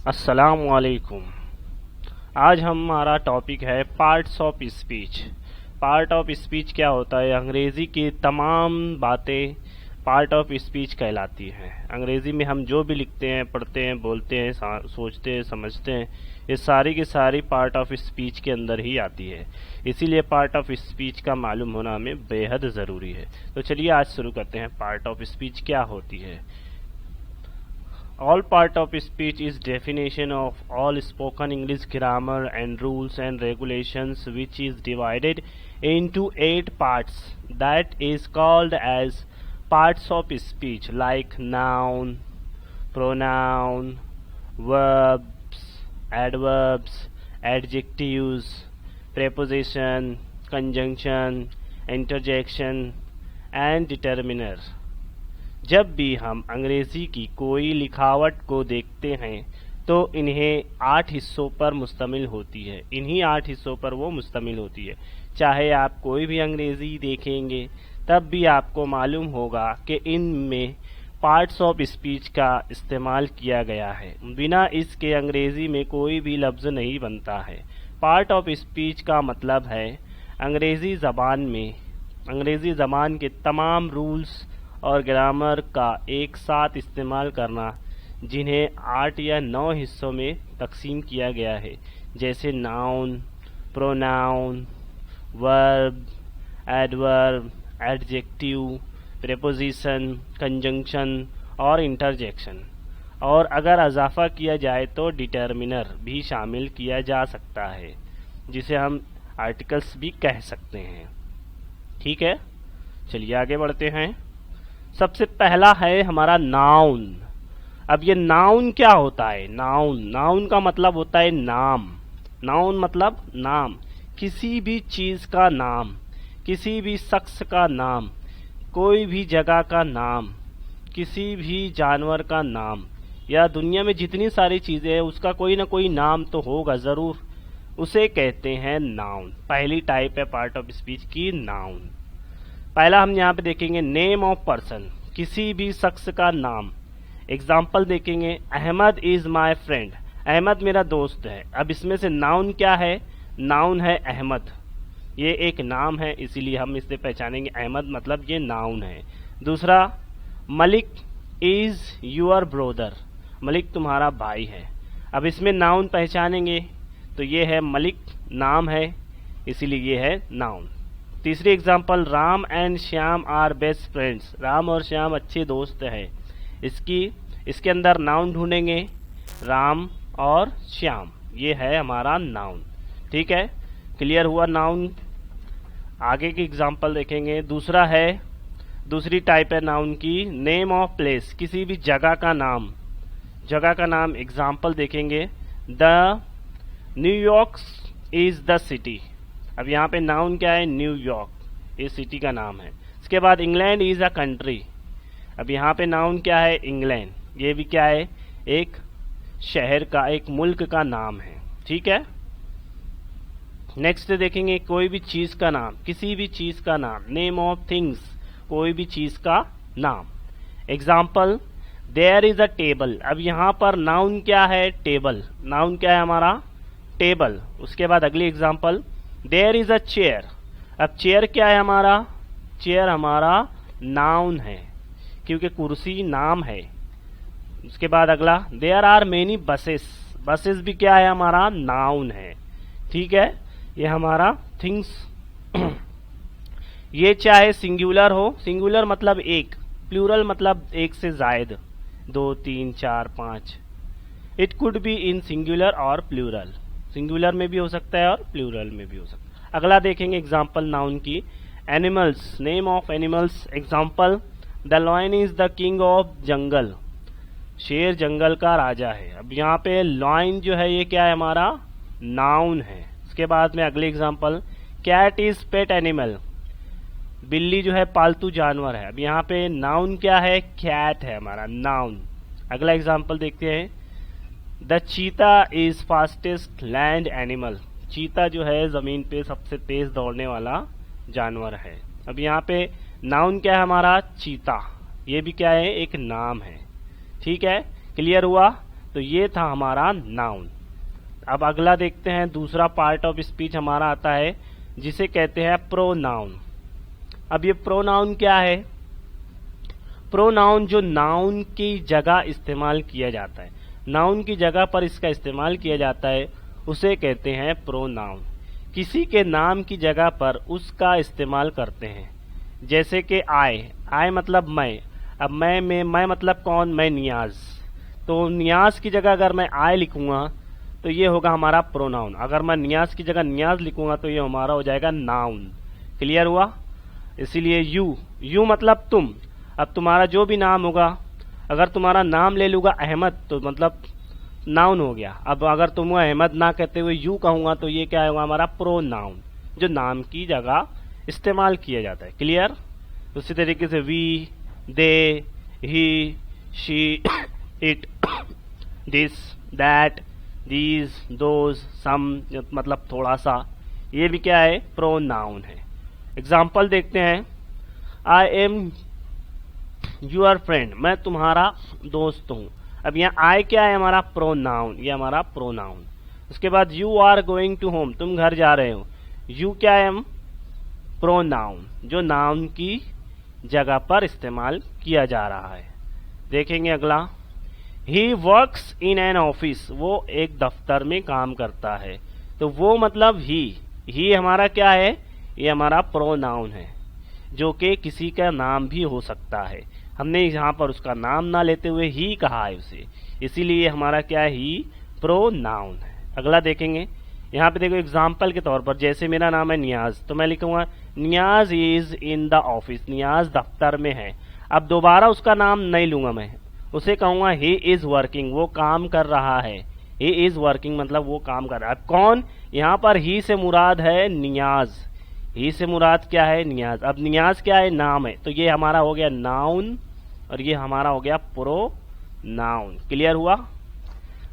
अस्सलामुअलैकुम। आज हमारा टॉपिक है parts of speech. Part of speech क्या होता है? अंग्रेजी की तमाम बातें पार्ट ऑफ स्पीच कहलाती हैं। अंग्रेजी में हम जो भी लिखते हैं, पढ़ते हैं, बोलते हैं, सोचते हैं, समझते हैं, ये सारी की सारी पार्ट ऑफ स्पीच के अंदर ही आती है। इसीलिए पार्ट ऑफ स्पीच का मालूम होना हमें बेहद ज़रूरी है। तो चलिए आज शुरू करते हैं। पार्ट ऑफ स्पीच क्या होती है? All part of speech is definition of all spoken English grammar and rules and regulations, which is divided into 8 parts. That is called as parts of speech, like noun, pronoun, verbs, adverbs, adjectives, preposition, conjunction, interjection and determiner. जब भी हम अंग्रेजी की कोई लिखावट को देखते हैं तो इन्हें 8 हिस्सों पर मुश्तमिल होती है। इन्हीं 8 हिस्सों पर वो मुश्तमिल होती है। चाहे आप कोई भी अंग्रेजी देखेंगे तब भी आपको मालूम होगा कि इनमें पार्ट्स ऑफ स्पीच का इस्तेमाल किया गया है। बिना इसके अंग्रेजी में कोई भी लफ्ज़ नहीं बनता है। पार्ट ऑफ स्पीच का मतलब है अंग्रेजी ज़बान के तमाम रूल्स और ग्रामर का एक साथ इस्तेमाल करना, जिन्हें 8 या 9 हिस्सों में तकसीम किया गया है, जैसे noun, pronoun, verb, adverb, adjective, preposition, conjunction और इंटरजेक्शन। और अगर इजाफा किया जाए तो डिटर्मिनर भी शामिल किया जा सकता है, जिसे हम आर्टिकल्स भी कह सकते हैं। ठीक है, चलिए आगे बढ़ते हैं। सबसे पहला है हमारा नाउन। अब ये नाउन क्या होता है? नाउन का मतलब होता है नाम। नाउन मतलब नाम, किसी भी चीज का नाम, किसी भी शख्स का नाम, कोई भी जगह का नाम, किसी भी जानवर का नाम, या दुनिया में जितनी सारी चीजें हैं उसका कोई ना कोई नाम तो होगा जरूर, उसे कहते हैं नाउन। पहली टाइप है पार्ट ऑफ स्पीच की नाउन। पहला हम यहाँ पे देखेंगे नेम ऑफ पर्सन, किसी भी शख्स का नाम। एग्जाम्पल देखेंगे, Ahmad is my friend, Ahmad मेरा दोस्त है। अब इसमें से नाउन क्या है? नाउन है अहमद, ये एक नाम है, इसीलिए हम इससे पहचानेंगे अहमद मतलब ये नाउन है। दूसरा, Malik is your brother, Malik तुम्हारा भाई है। अब इसमें नाउन पहचानेंगे तो ये है मलिक, नाम है, इसीलिए ये है नाउन। तीसरी example, Ram and Shyam are best friends, Ram और श्याम अच्छे दोस्त हैं। इसके अंदर नाउन ढूंढेंगे, राम और श्याम, ये है हमारा नाउन। ठीक है, क्लियर हुआ नाउन। आगे की एग्जाम्पल देखेंगे। दूसरी टाइप है नाउन की नेम ऑफ प्लेस, किसी भी जगह का नाम। एग्जाम्पल देखेंगे, the New York is the city. अब यहाँ पे नाउन क्या है? न्यूयॉर्क, ये सिटी का नाम है। इसके बाद इंग्लैंड इज अ कंट्री। अब यहाँ पे नाउन क्या है? इंग्लैंड, ये भी क्या है? एक शहर का, एक मुल्क का नाम है। ठीक है, नेक्स्ट देखेंगे कोई भी चीज का नाम, किसी भी चीज का नाम, नेम ऑफ थिंग्स, कोई भी चीज का नाम। Example, there is a table. अब यहाँ पर नाउन क्या है? टेबल, नाउन क्या है हमारा? टेबल। उसके बाद अगली example, there is a chair. अब चेयर क्या है हमारा? चेयर हमारा नाउन है, क्योंकि कुर्सी नाम है। उसके बाद अगला, there are many buses, buses भी क्या है? हमारा नाउन है। ठीक है, ये हमारा थिंग्स। ये चाहे सिंगुलर हो, सिंगुलर मतलब एक, प्लूरल मतलब एक से जायद, 2, 3, 4, 5। It could be in singular और प्लूरल, सिंगुलर में भी हो सकता है और प्लूरल में भी हो सकता है। अगला देखेंगे एग्जाम्पल नाउन की, animals, name of animals. Example, the lion is the king of jungle, शेर जंगल का राजा है। अब यहाँ पे लॉयन जो है ये क्या है? हमारा नाउन है। इसके बाद में अगले example, cat is pet animal, बिल्ली जो है पालतू जानवर है। अब यहाँ पे नाउन क्या है? कैट है हमारा नाउन। अगला एग्जाम्पल देखते हैं, द चीता इज फास्टेस्ट लैंड एनिमल, चीता जो है जमीन पे सबसे तेज दौड़ने वाला जानवर है। अब यहाँ पे नाउन क्या है हमारा? चीता, ये भी क्या है? एक नाम है। ठीक है, क्लियर हुआ। तो ये था हमारा नाउन। अब अगला देखते हैं, दूसरा पार्ट ऑफ स्पीच हमारा आता है जिसे कहते हैं प्रोनाउन। अब ये प्रोनाउन क्या है? प्रोनाउन जो नाउन की जगह इस्तेमाल किया जाता है, नाउन की जगह पर इसका इस्तेमाल किया जाता है, उसे कहते हैं प्रोनाउन। किसी के नाम की जगह पर उसका इस्तेमाल करते हैं, जैसे कि आई मतलब मैं। अब मैं मतलब कौन? मैं नियाज। तो नियाज की जगह अगर मैं आई लिखूंगा तो ये होगा हमारा प्रोनाउन। अगर मैं नियाज की जगह नियाज लिखूंगा तो ये हमारा हो जाएगा नाउन। क्लियर हुआ? इसीलिए यू मतलब तुम। अब तुम्हारा जो भी नाम होगा, अगर तुम्हारा नाम ले लूंगा अहमद तो मतलब नाउन हो गया। अब अगर तुम अहमद ना कहते हुए यू कहूंगा तो ये क्या होगा? हमारा प्रोनाउन, जो नाम की जगह इस्तेमाल किया जाता है। क्लियर? उसी तरीके से we, they, he, she, it, this, that, these, those, some मतलब थोड़ा सा, ये भी क्या है? प्रोनाउन है। एग्जाम्पल देखते हैं। आई एम यूर फ्रेंड, मैं तुम्हारा दोस्त हूं। अब यहाँ आई क्या है? हमारा प्रोनाउन, ये हमारा प्रोनाउन। उसके बाद you are going to home, तुम घर जा रहे हो। यू क्या है? प्रोनाउन, जो नाउन की जगह पर इस्तेमाल किया जा रहा है। देखेंगे अगला। He works in an office, वो एक दफ्तर में काम करता है। तो वो मतलब ही हमारा क्या है? ये हमारा प्रोनाउन है, जो कि किसी का नाम भी हो सकता है। हमने यहाँ पर उसका नाम ना लेते हुए ही कहा है उसे, इसीलिए हमारा क्या है? ही प्रोनाउन है। अगला देखेंगे। यहाँ पे देखो एग्जाम्पल के तौर पर, जैसे मेरा नाम है नियाज, तो मैं लिखूंगा नियाज इज इन द ऑफिस, नियाज दफ्तर में है। अब दोबारा उसका नाम नहीं लूंगा, मैं उसे कहूंगा ही इज वर्किंग, वो काम कर रहा है। ही इज वर्किंग मतलब वो काम कर रहा है। अब कौन? यहाँ पर ही से मुराद है नियाज, ही से मुराद क्या है? नियाज। अब नियाज क्या है? नाम है, तो ये हमारा हो गया नाउन और ये हमारा हो गया प्रोनाउन। क्लियर हुआ?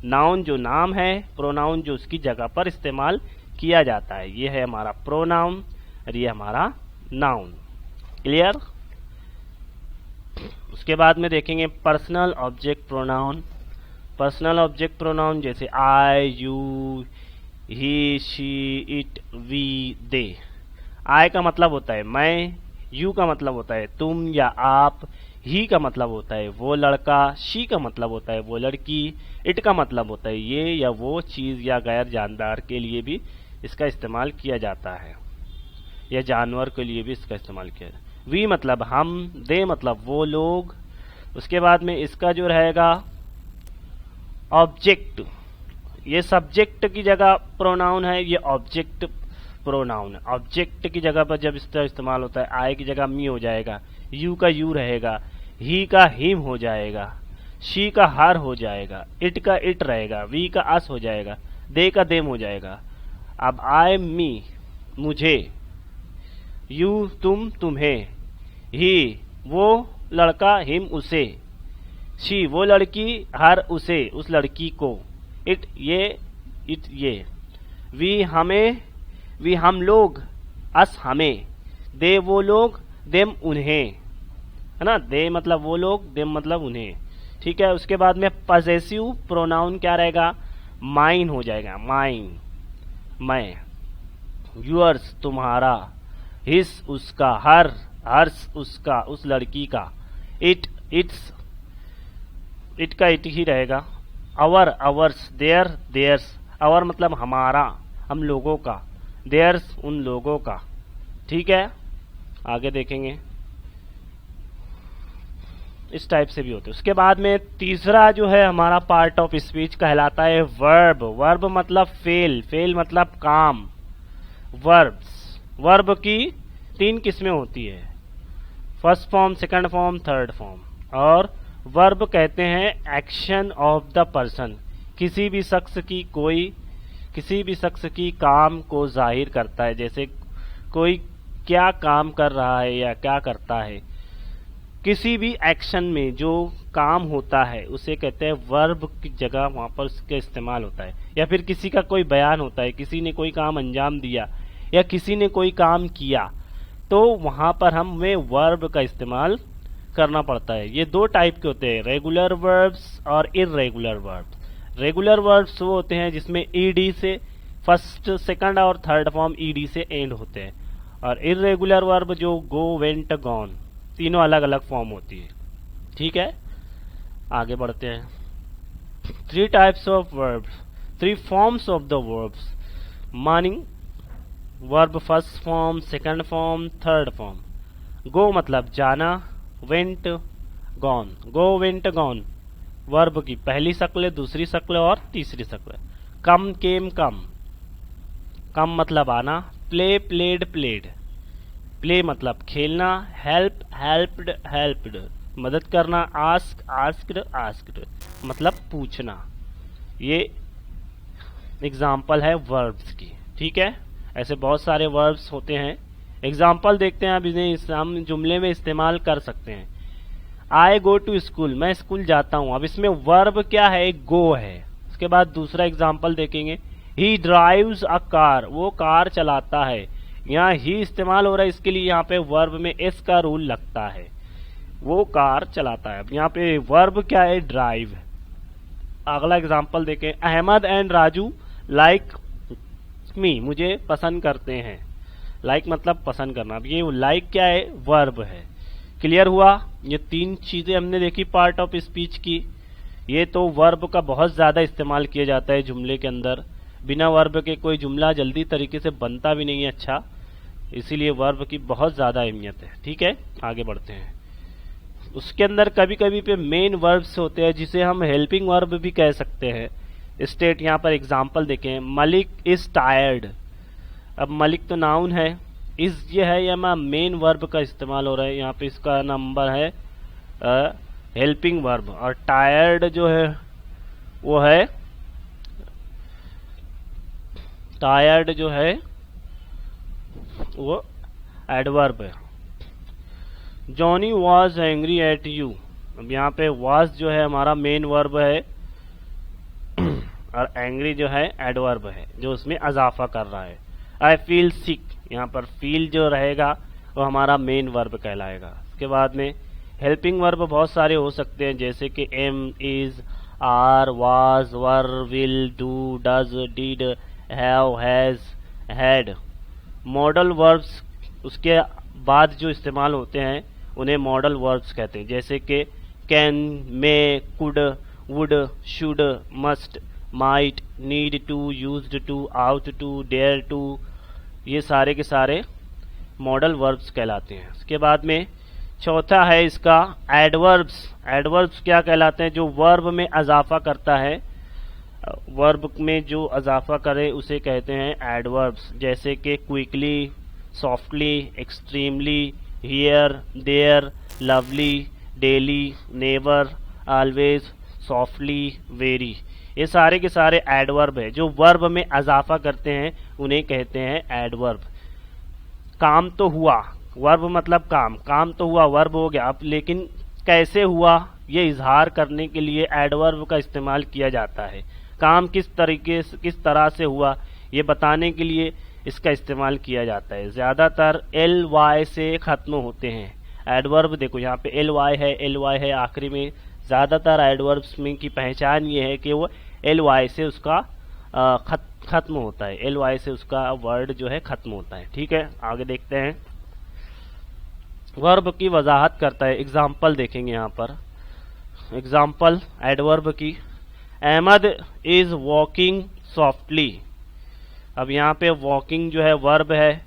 नाउन जो नाम है, प्रोनाउन जो उसकी जगह पर इस्तेमाल किया जाता है। ये है हमारा प्रोनाउन और ये हमारा नाउन। क्लियर? उसके बाद में देखेंगे personal object pronoun. Personal object pronoun जैसे I, you, he, she, it, we, they. I का मतलब होता है मैं, यू का मतलब होता है तुम या आप, ही का मतलब होता है वो लड़का, शी का मतलब होता है वो लड़की, इट का मतलब होता है ये या वो चीज या गैर जानदार के लिए भी इसका इस्तेमाल किया जाता है, या जानवर के लिए भी इसका इस्तेमाल किया जाता है। वी मतलब हम, दे मतलब वो लोग। उसके बाद में इसका जो रहेगा ऑब्जेक्ट, ये सब्जेक्ट की जगह प्रोनाउन है, ये ऑब्जेक्ट प्रोनाउन है। ऑब्जेक्ट की जगह पर जब इसका इस्तेमाल होता है, आई की जगह मी हो जाएगा, यू का यू रहेगा, ही का हिम हो जाएगा, शी का हर हो जाएगा, इट का इट रहेगा, वी का अस हो जाएगा, दे का देम हो जाएगा। अब आई मी मुझे, यू तुम तुम्हें, ही वो लड़का हिम उसे, शी वो लड़की हर उसे उस लड़की को, इट ये, वी हमें, वी हम लोग, अस हमें, दे वो लोग, देम उन्हें, है ना। दे मतलब वो लोग, देम मतलब उन्हें। ठीक है। उसके बाद में पजेसिव प्रोनाउन क्या रहेगा? माइन हो जाएगा, माइन मैं, यूअर्स तुम्हारा, हिस उसका, हर हर्ष उसका उस लड़की का, इट इट्स इट का इट ही रहेगा, अवर अवर्स, देयर देयर्स, अवर मतलब हमारा हम लोगों का, देयर्स उन लोगों का। ठीक है। आगे देखेंगे इस टाइप से भी होते हैं। उसके बाद में तीसरा जो है हमारा पार्ट ऑफ स्पीच कहलाता है वर्ब। वर्ब मतलब फेल, फेल मतलब काम। वर्ब्स, वर्ब की 3 किस्में होती है, first form, second form, third form. और वर्ब कहते हैं एक्शन ऑफ द पर्सन, किसी भी शख्स की काम को जाहिर करता है, जैसे कोई क्या काम कर रहा है या क्या करता है। किसी भी एक्शन में जो काम होता है उसे कहते हैं वर्ब की जगह वहां पर उसका इस्तेमाल होता है। या फिर किसी का कोई बयान होता है, किसी ने कोई काम अंजाम दिया या किसी ने कोई काम किया, तो वहां पर हमें वर्ब का इस्तेमाल करना पड़ता है। ये 2 टाइप के होते हैं, रेगुलर वर्ब्स और इर्रेगुलर वर्ब्स। रेगुलर वर्ब्स वो होते हैं जिसमें ईडी से फर्स्ट, सेकंड और थर्ड फॉर्म ईडी से एंड होते हैं, और इर्रेगुलर वर्ब जो गो, वेंट, गॉन, तीनों अलग अलग फॉर्म होती है। ठीक है, आगे बढ़ते हैं। 3 types of verbs, 3 forms of the verbs, meaning verb first form, second form, third form. Go मतलब जाना, went, gone, go, went, gone verb की पहली शक्ल, दूसरी शक्ल और तीसरी शक्ल। कम, केम, कम, कम मतलब आना। प्ले, प्लेड, प्लेड, प्ले मतलब खेलना। हेल्प, हेल्प्ड, हेल्प्ड मदद करना। आस्क, आस्क्ड, आस्क्ड मतलब पूछना। ये एग्जाम्पल है वर्ब्स की। ठीक है, ऐसे बहुत सारे वर्ब्स होते हैं। एग्जाम्पल देखते हैं, अब इन्हें हम जुमले में इस्तेमाल कर सकते हैं। आई गो टू स्कूल, मैं स्कूल जाता हूं। अब इसमें वर्ब क्या है, गो है। उसके बाद दूसरा एग्जाम्पल देखेंगे, ही ड्राइव्स अ कार, वो कार चलाता है। यहाँ ही इस्तेमाल हो रहा है, इसके लिए यहाँ पे वर्ब में एस का रूल लगता है, वो कार चलाता है। अब यहाँ पे वर्ब क्या है, ड्राइव। अगला एग्जाम्पल देखें, Ahmad and Raju like me, मुझे पसंद करते हैं। लाइक मतलब पसंद करना। अब ये लाइक क्या है, वर्ब है। क्लियर हुआ? ये 3 चीजें हमने देखी पार्ट ऑफ स्पीच की। ये तो वर्ब का बहुत ज्यादा इस्तेमाल किया जाता है जुमले के अंदर। बिना वर्ब के कोई जुमला जल्दी तरीके से बनता भी नहीं है अच्छा, इसीलिए वर्ब की बहुत ज्यादा अहमियत है। ठीक है, आगे बढ़ते हैं। उसके अंदर कभी कभी पे मेन वर्ब्स होते हैं जिसे हम हेल्पिंग वर्ब भी कह सकते हैं। स्टेट, यहाँ पर एग्जाम्पल देखें, मलिक इज टायर्ड। अब मलिक तो नाउन है, इज ये है या मेन वर्ब का इस्तेमाल हो रहा है। यहाँ पे इसका नंबर है हेल्पिंग वर्ब, और टायर्ड जो है वो है, टायर्ड जो है वो एडवर्ब है। Johnny was angry at you. अब यहाँ पे वॉज जो है हमारा मेन वर्ब है और एंग्री जो है एडवर्ब है जो उसमें अजाफा कर रहा है। आई फील सिक, यहाँ पर फील जो रहेगा वो हमारा मेन वर्ब कहलाएगा। उसके बाद में हेल्पिंग वर्ब बहुत सारे हो सकते हैं, जैसे कि am, is, are, was, were, will, do, does, did, have, has, had. Modal verbs उसके बाद जो इस्तेमाल होते हैं उन्हें मॉडल वर्ब्स कहते हैं, जैसे कि can, may, could, would, should, must, might, need to, used to, ought to, dare to, ये सारे के सारे मॉडल वर्ब्स कहलाते हैं। उसके बाद में चौथा है इसका एडवर्ब्स। एडवर्ब्स क्या कहलाते हैं, जो वर्ब में अजाफा करता है, वर्ब में जो अजाफा करे उसे कहते हैं एडवर्ब्स, जैसे कि quickly, softly, extremely, here, there, lovely, daily, never, always, softly, very. ये सारे के सारे एडवर्ब है जो वर्ब में अजाफा करते हैं, उन्हें कहते हैं एडवर्ब। काम तो हुआ, वर्ब मतलब काम, काम तो हुआ वर्ब हो गया। अब लेकिन कैसे हुआ ये इजहार करने के लिए एडवर्ब का इस्तेमाल किया जाता है। काम किस तरीके से, किस तरह से हुआ ये बताने के लिए इसका इस्तेमाल किया जाता है। ज्यादातर एल वाई से खत्म होते हैं एडवर्ब। देखो यहाँ पे एल वाई है आखिरी में। ज्यादातर एडवर्ब्स में की पहचान ये है कि वो एल वाई से उसका खत्म होता है, एल वाई से उसका वर्ड जो है खत्म होता है। ठीक है, आगे देखते हैं। वर्ब की वजाहत करता है, एग्जाम्पल देखेंगे यहाँ पर। एग्जाम्पल एडवर्ब की, अहमद इज वॉकिंग सॉफ्टली। अब यहाँ पे वॉकिंग जो है वर्ब है,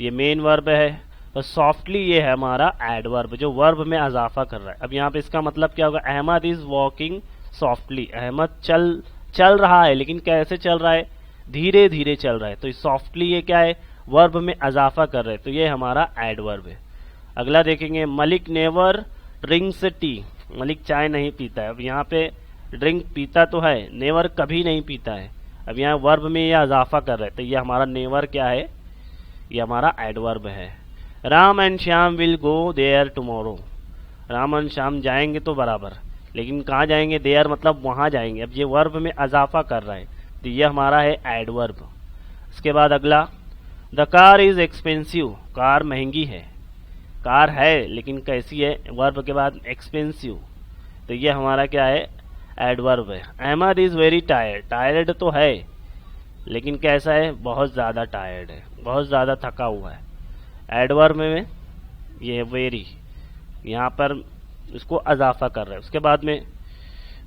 ये मेन वर्ब है, और सॉफ्टली ये है हमारा एडवर्ब जो वर्ब में अजाफा कर रहा है। अब यहाँ पे इसका मतलब क्या होगा, Ahmad is walking softly, Ahmad चल रहा है, लेकिन कैसे चल रहा है, धीरे धीरे चल रहा है। तो सॉफ्टली ये क्या है, वर्ब में अजाफा कर रहे हैं, तो ये हमारा एडवर्ब है। अगला देखेंगे, Malik never drinks T. Malik चाय नहीं पीता है। अब यहाँ पे ड्रिंक पीता तो है, नेवर कभी नहीं पीता है। अब यहाँ वर्ब में यह अजाफा कर रहे हैं, तो ये हमारा नेवर क्या है, ये हमारा एडवर्ब है। Ram and Shyam will go there tomorrow. Ram and Shyam जाएंगे तो बराबर, लेकिन कहाँ जाएंगे, देयर मतलब वहां जाएंगे। अब ये वर्ब में अजाफा कर रहा है, तो ये हमारा है एडवर्ब। इसके बाद अगला, the car is expensive. Car महंगी है, कार है लेकिन कैसी है, वर्ब के बाद एक्सपेंसिव, तो ये हमारा क्या है, एडवर्ब है। Ahmad is very tired, tired तो है लेकिन कैसा है, बहुत ज़्यादा टायर्ड है, बहुत ज़्यादा थका हुआ है। एडवर्ब में ये वेरी, यहाँ पर इसको अजाफा कर रहा है। उसके बाद में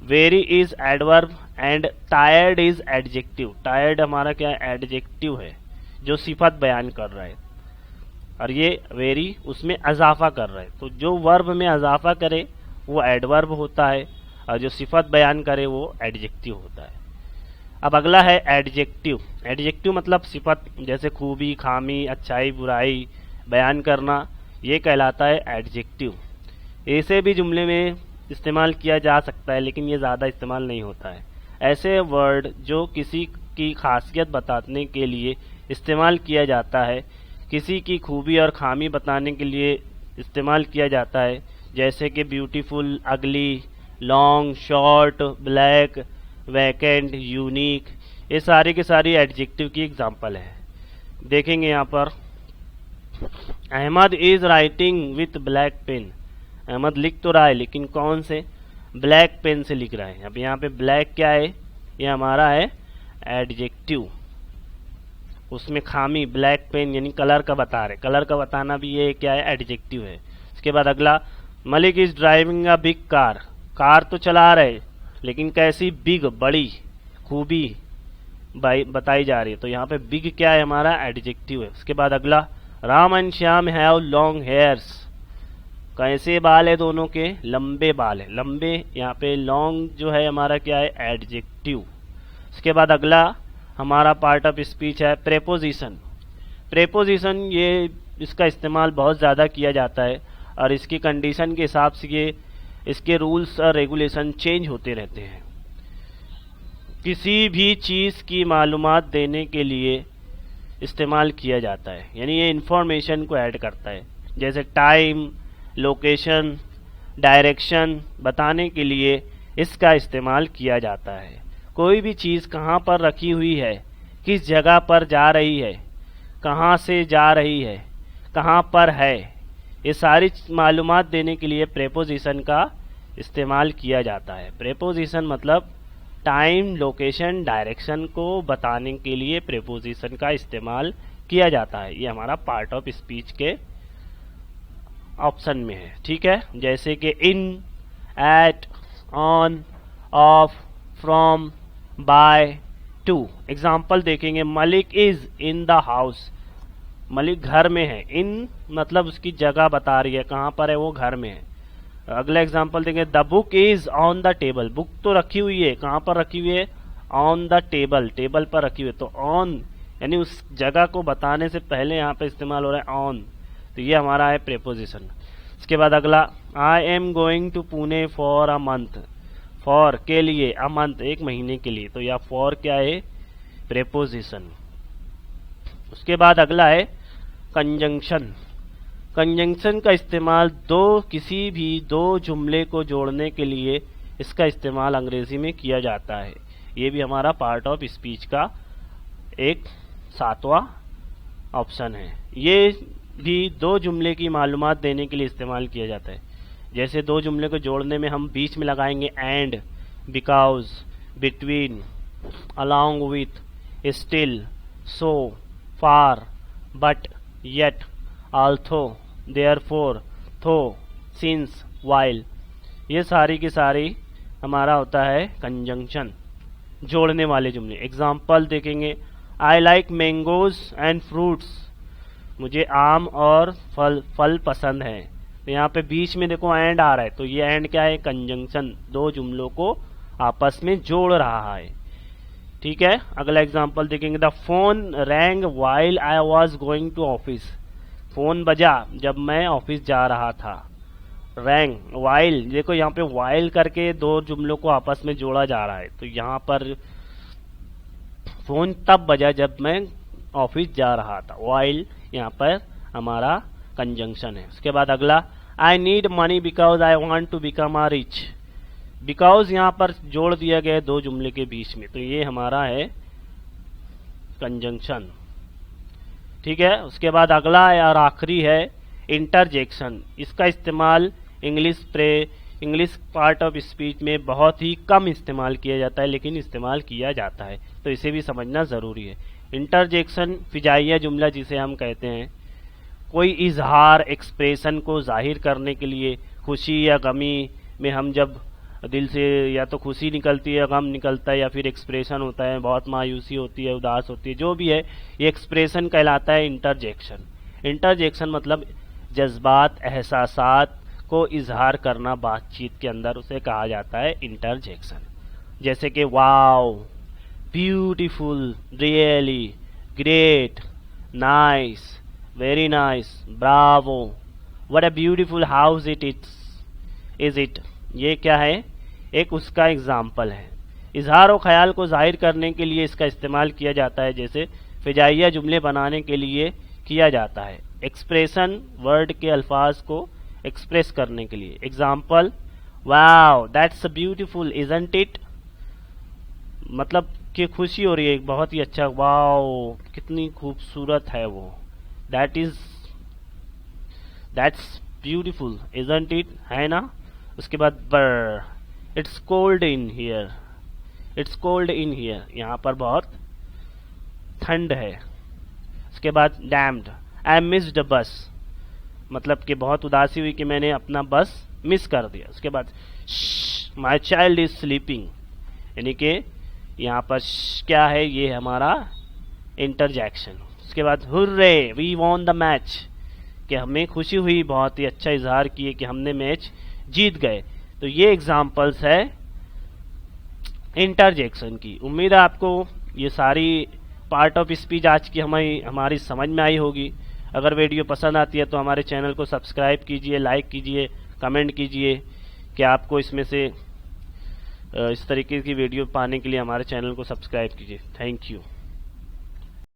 very is adverb and tired is adjective. Tired हमारा क्या है, एडजेक्टिव है जो सिफत बयान कर रहा है, और ये वेरी उसमें अजाफा कर रहा है। तो जो वर्ब में अजाफा करे वो एडवर्ब होता है, और जो सिफत बयान करे वो एडजेक्टिव होता है। अब अगला है एडजेक्टिव। एडजेक्टिव मतलब सिफत, जैसे खूबी, खामी, अच्छाई, बुराई बयान करना, ये कहलाता है एडजेक्टिव। ऐसे भी जुमले में इस्तेमाल किया जा सकता है लेकिन ये ज़्यादा इस्तेमाल नहीं होता है। ऐसे वर्ड जो किसी की खासियत बताने के लिए इस्तेमाल किया जाता है, किसी की खूबी और खामी बताने के लिए इस्तेमाल किया जाता है, जैसे कि ब्यूटीफुल, अगली, long, short, black, vacant, unique, ये सारी की सारी एडजेक्टिव की एग्जांपल है। देखेंगे यहाँ पर, Ahmad is writing with black pen. Ahmad लिख तो रहा है लेकिन कौन से, ब्लैक पेन से लिख रहा है। अब यहाँ पे ब्लैक क्या है, ये हमारा है एडजेक्टिव। उसमें खामी, ब्लैक पेन यानी कलर का बता रहे, कलर का बताना भी ये क्या है, एडजेक्टिव है। उसके बाद अगला, Malik is driving a big car. Car तो चला रहे लेकिन कैसी, बिग, बड़ी, खूबी बताई जा रही है, तो यहाँ पे बिग क्या है, हमारा एडजेक्टिव है। उसके बाद अगला, Ram and Shyam have long hairs. कैसे बाल है दोनों के, लंबे बाल है, लंबे, यहाँ पे लॉन्ग जो है हमारा क्या है, एडजेक्टिव। उसके बाद अगला हमारा पार्ट ऑफ स्पीच है प्रेपोजिशन। प्रेपोजिशन ये इसका इस्तेमाल बहुत ज़्यादा किया जाता है और इसकी कंडीशन के हिसाब से ये इसके रूल्स और रेगुलेशन चेंज होते रहते हैं। किसी भी चीज़ की मालूमात देने के लिए इस्तेमाल किया जाता है, यानी ये इंफॉर्मेशन को ऐड करता है। जैसे टाइम, लोकेशन, डायरेक्शन बताने के लिए इसका इस्तेमाल किया जाता है। कोई भी चीज़ कहाँ पर रखी हुई है, किस जगह पर जा रही है, कहाँ से जा रही है, कहाँ पर है, ये सारी मालूमात देने के लिए प्रेपोजिशन का इस्तेमाल किया जाता है। प्रेपोजिशन मतलब टाइम, लोकेशन, डायरेक्शन को बताने के लिए प्रेपोजिशन का इस्तेमाल किया जाता है। ये हमारा पार्ट ऑफ स्पीच के ऑप्शन में है, ठीक है। जैसे कि in, at, on, of, from, by, to. Example देखेंगे, Malik is in the house. Malik घर में है, इन मतलब उसकी जगह बता रही है, कहाँ पर है, वो घर में है। अगला एग्जाम्पल देंगे, the book is on the table. Book तो रखी हुई है, कहाँ पर रखी हुई है, ऑन द टेबल, टेबल पर रखी हुई है। तो ऑन यानी उस जगह को बताने से पहले यहाँ पे इस्तेमाल हो रहा है ऑन, तो ये हमारा है प्रेपोजिशन। इसके बाद अगला, I am going to Pune for a month. For के लिए, अ मंथ एक महीने के लिए, तो यह फॉर क्या है, प्रेपोजिशन। उसके बाद अगला है कंजंक्शन। कंजंक्शन का इस्तेमाल किसी भी दो जुमले को जोड़ने के लिए इसका इस्तेमाल अंग्रेजी में किया जाता है। ये भी हमारा पार्ट ऑफ स्पीच का एक 7वां ऑप्शन है। ये भी दो जुमले की मालूमात देने के लिए इस्तेमाल किया जाता है। जैसे दो जुमले को जोड़ने में हम बीच में लगाएंगे and, because, between, along with, still, so, far, but, yet, although, therefore, though, since, while. ये सारी की सारी हमारा होता है कंजंक्शन, जोड़ने वाले जुमले। एग्जाम्पल देखेंगे, I like mangoes and fruits. मुझे आम और फल पसंद है। तो यहाँ पे बीच में देखो एंड आ रहा है, तो ये एंड क्या है, कंजंक्शन, दो जुमलों को आपस में जोड़ रहा है, ठीक है। अगला एग्जाम्पल देखेंगे, the phone rang while I was going to office. Phone बजा जब मैं ऑफिस जा रहा था। रैंग, वाइल, देखो यहाँ पे वाइल करके दो जुमलों को आपस में जोड़ा जा रहा है, तो यहाँ पर फोन तब बजा जब मैं ऑफिस जा रहा था। वाइल यहाँ पर हमारा कंजंक्शन है। उसके बाद अगला, I need money because I want to become a rich. Because यहाँ पर जोड़ दिया गया दो जुमले के बीच में, तो ये हमारा है कंजंक्शन, ठीक है। उसके बाद अगला और आखिरी है इंटरजेक्शन। इसका इस्तेमाल English English part of speech में बहुत ही कम इस्तेमाल किया जाता है, लेकिन इस्तेमाल किया जाता है, तो इसे भी समझना ज़रूरी है। इंटरजेक्शन फिजाइया जुमला जिसे हम कहते हैं, कोई इजहार एक्सप्रेशन को जाहिर करने के लिए, खुशी या गमी में हम जब दिल से या तो खुशी निकलती है, गम निकलता है, या फिर एक्सप्रेशन होता है, बहुत मायूसी होती है, उदास होती है, जो भी है, ये एक्सप्रेशन कहलाता है इंटरजेक्शन। इंटरजेक्शन मतलब जज्बात एहसासात को इजहार करना बातचीत के अंदर, उसे कहा जाता है इंटरजेक्शन। जैसे कि wow, beautiful, really, great, nice, very nice, Bravo, what a beautiful house it is it. ये क्या है? एक उसका एग्जाम्पल है। इजहार और ख्याल को जाहिर करने के लिए इसका इस्तेमाल किया जाता है, जैसे फिजाइया जुमले बनाने के लिए किया जाता है। एक्सप्रेशन वर्ड के अल्फाज को एक्सप्रेस करने के लिए। Example, wow that's beautiful isn't it, मतलब कि खुशी हो रही है, बहुत ही अच्छा, वाओ कितनी खूबसूरत है वो, दैट्स ब्यूटीफुल इजंट इट, है ना। उसके बाद बर, it's cold in here, it's cold in here, यहाँ पर बहुत ठंड है। उसके बाद डैम्ड, आई मिस्ड बस, मतलब कि बहुत उदासी हुई कि मैंने अपना बस मिस कर दिया। उसके बाद माई चाइल्ड इज स्लीपिंग, यानी कि यहाँ पर क्या है, ये हमारा इंटरजेक्शन। उसके बाद hurray we won the match, कि हमें खुशी हुई, बहुत ही अच्छा इजहार किए कि हमने मैच जीत गए। तो ये एग्जाम्पल्स है इंटरजेक्शन की। उम्मीद है आपको ये सारी पार्ट ऑफ स्पीच आज की हमारी समझ में आई होगी। अगर वीडियो पसंद आती है तो हमारे चैनल को सब्सक्राइब कीजिए, लाइक कीजिए, कमेंट कीजिए कि आपको इसमें से इस तरीके की वीडियो पाने के लिए हमारे चैनल को सब्सक्राइब कीजिए। Thank you.